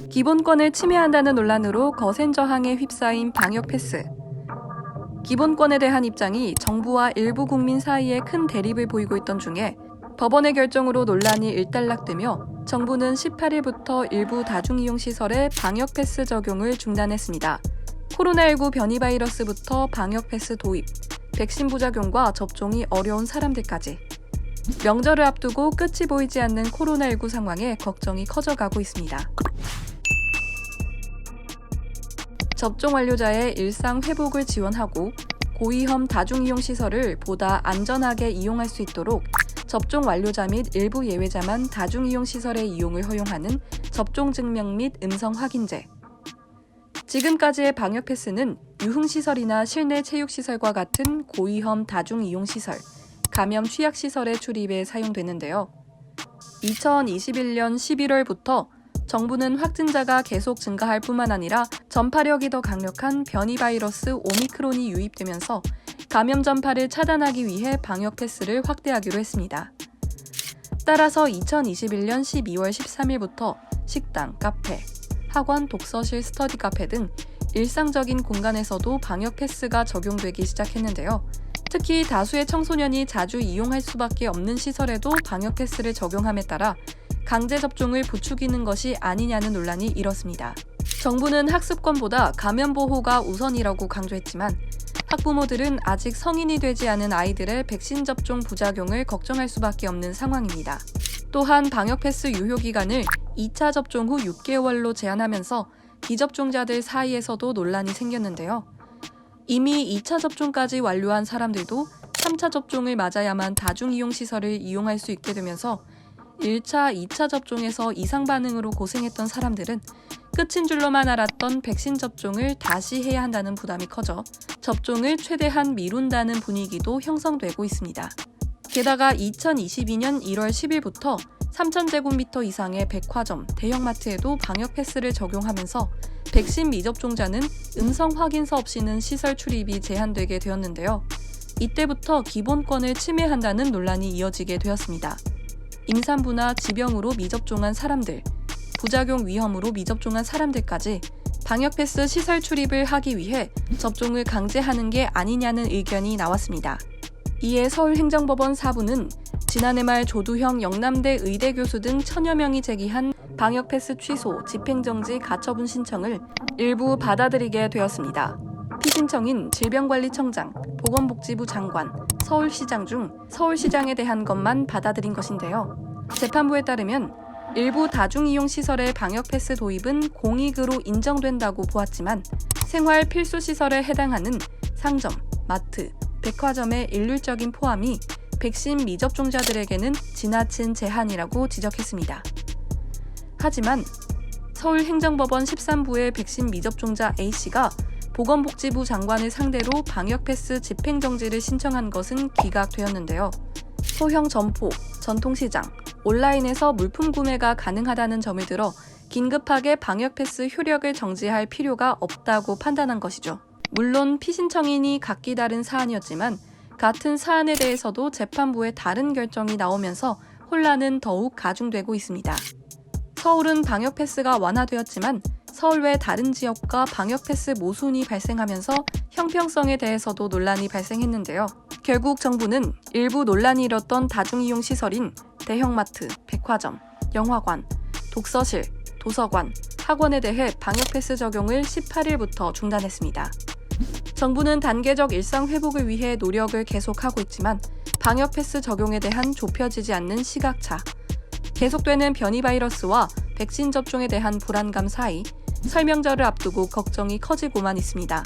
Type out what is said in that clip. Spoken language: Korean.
기본권을 침해한다는 논란으로 거센 저항에 휩싸인 방역 패스. 기본권에 대한 입장이 정부와 일부 국민 사이에 큰 대립을 보이고 있던 중에 법원의 결정으로 논란이 일단락되며 정부는 18일부터 일부 다중이용시설의 방역 패스 적용을 중단했습니다. 코로나19 변이 바이러스부터 방역 패스 도입, 백신 부작용과 접종이 어려운 사람들까지. 명절을 앞두고 끝이 보이지 않는 코로나19 상황에 걱정이 커져가고 있습니다. 접종 완료자의 일상 회복을 지원하고 고위험 다중이용시설을 보다 안전하게 이용할 수 있도록 접종 완료자 및 일부 예외자만 다중이용시설의 이용을 허용하는 접종증명 및 음성 확인제. 지금까지의 방역 패스는 유흥시설이나 실내 체육시설과 같은 고위험 다중이용시설, 감염 취약시설의 출입에 사용되는데요. 2021년 11월부터 정부는 확진자가 계속 증가할 뿐만 아니라 전파력이 더 강력한 변이 바이러스 오미크론이 유입되면서 감염 전파를 차단하기 위해 방역 패스를 확대하기로 했습니다. 따라서 2021년 12월 13일부터 식당, 카페, 학원, 독서실, 스터디 카페 등 일상적인 공간에서도 방역 패스가 적용되기 시작했는데요. 특히 다수의 청소년이 자주 이용할 수밖에 없는 시설에도 방역 패스를 적용함에 따라 강제 접종을 부추기는 것이 아니냐는 논란이 일었습니다. 정부는 학습권보다 감염 보호가 우선이라고 강조했지만 학부모들은 아직 성인이 되지 않은 아이들의 백신 접종 부작용을 걱정할 수밖에 없는 상황입니다. 또한 방역 패스 유효 기간을 2차 접종 후 6개월로 제한하면서 비접종자들 사이에서도 논란이 생겼는데요. 이미 2차 접종까지 완료한 사람들도 3차 접종을 맞아야만 다중이용시설을 이용할 수 있게 되면서 1차, 2차 접종에서 이상 반응으로 고생했던 사람들은 끝인 줄로만 알았던 백신 접종을 다시 해야 한다는 부담이 커져 접종을 최대한 미룬다는 분위기도 형성되고 있습니다. 게다가 2022년 1월 10일부터 3,000제곱미터 이상의 백화점, 대형마트에도 방역 패스를 적용하면서 백신 미접종자는 음성 확인서 없이는 시설 출입이 제한되게 되었는데요. 이때부터 기본권을 침해한다는 논란이 이어지게 되었습니다. 임산부나 지병으로 미접종한 사람들, 부작용 위험으로 미접종한 사람들까지 방역 패스 시설 출입을 하기 위해 접종을 강제하는 게 아니냐는 의견이 나왔습니다. 이에 서울행정법원 4부는 지난해 말 조두형 영남대 의대 교수 등 1000여 명이 제기한 방역 패스 취소, 집행정지, 가처분 신청을 일부 받아들이게 되었습니다. 피신청인 질병관리청장, 보건복지부 장관, 서울시장 중 서울시장에 대한 것만 받아들인 것인데요. 재판부에 따르면 일부 다중이용시설의 방역 패스 도입은 공익으로 인정된다고 보았지만 생활 필수시설에 해당하는 상점, 마트, 백화점의 일률적인 포함이 백신 미접종자들에게는 지나친 제한이라고 지적했습니다. 하지만 서울행정법원 13부의 백신 미접종자 A씨가 보건복지부 장관을 상대로 방역 패스 집행정지를 신청한 것은 기각되었는데요. 소형 점포, 전통시장, 온라인에서 물품 구매가 가능하다는 점을 들어 긴급하게 방역 패스 효력을 정지할 필요가 없다고 판단한 것이죠. 물론 피신청인이 각기 다른 사안이었지만 같은 사안에 대해서도 재판부의 다른 결정이 나오면서 혼란은 더욱 가중되고 있습니다. 서울은 방역 패스가 완화되었지만 서울 외 다른 지역과 방역 패스 모순이 발생하면서 형평성에 대해서도 논란이 발생했는데요. 결국 정부는 일부 논란이 일었던 다중이용 시설인 대형마트, 백화점, 영화관, 독서실, 도서관, 학원에 대해 방역 패스 적용을 18일부터 중단했습니다. 정부는 단계적 일상 회복을 위해 노력을 계속하고 있지만 방역 패스 적용에 대한 좁혀지지 않는 시각차, 계속되는 변이 바이러스와 백신 접종에 대한 불안감 사이 설명절을 앞두고 걱정이 커지고만 있습니다.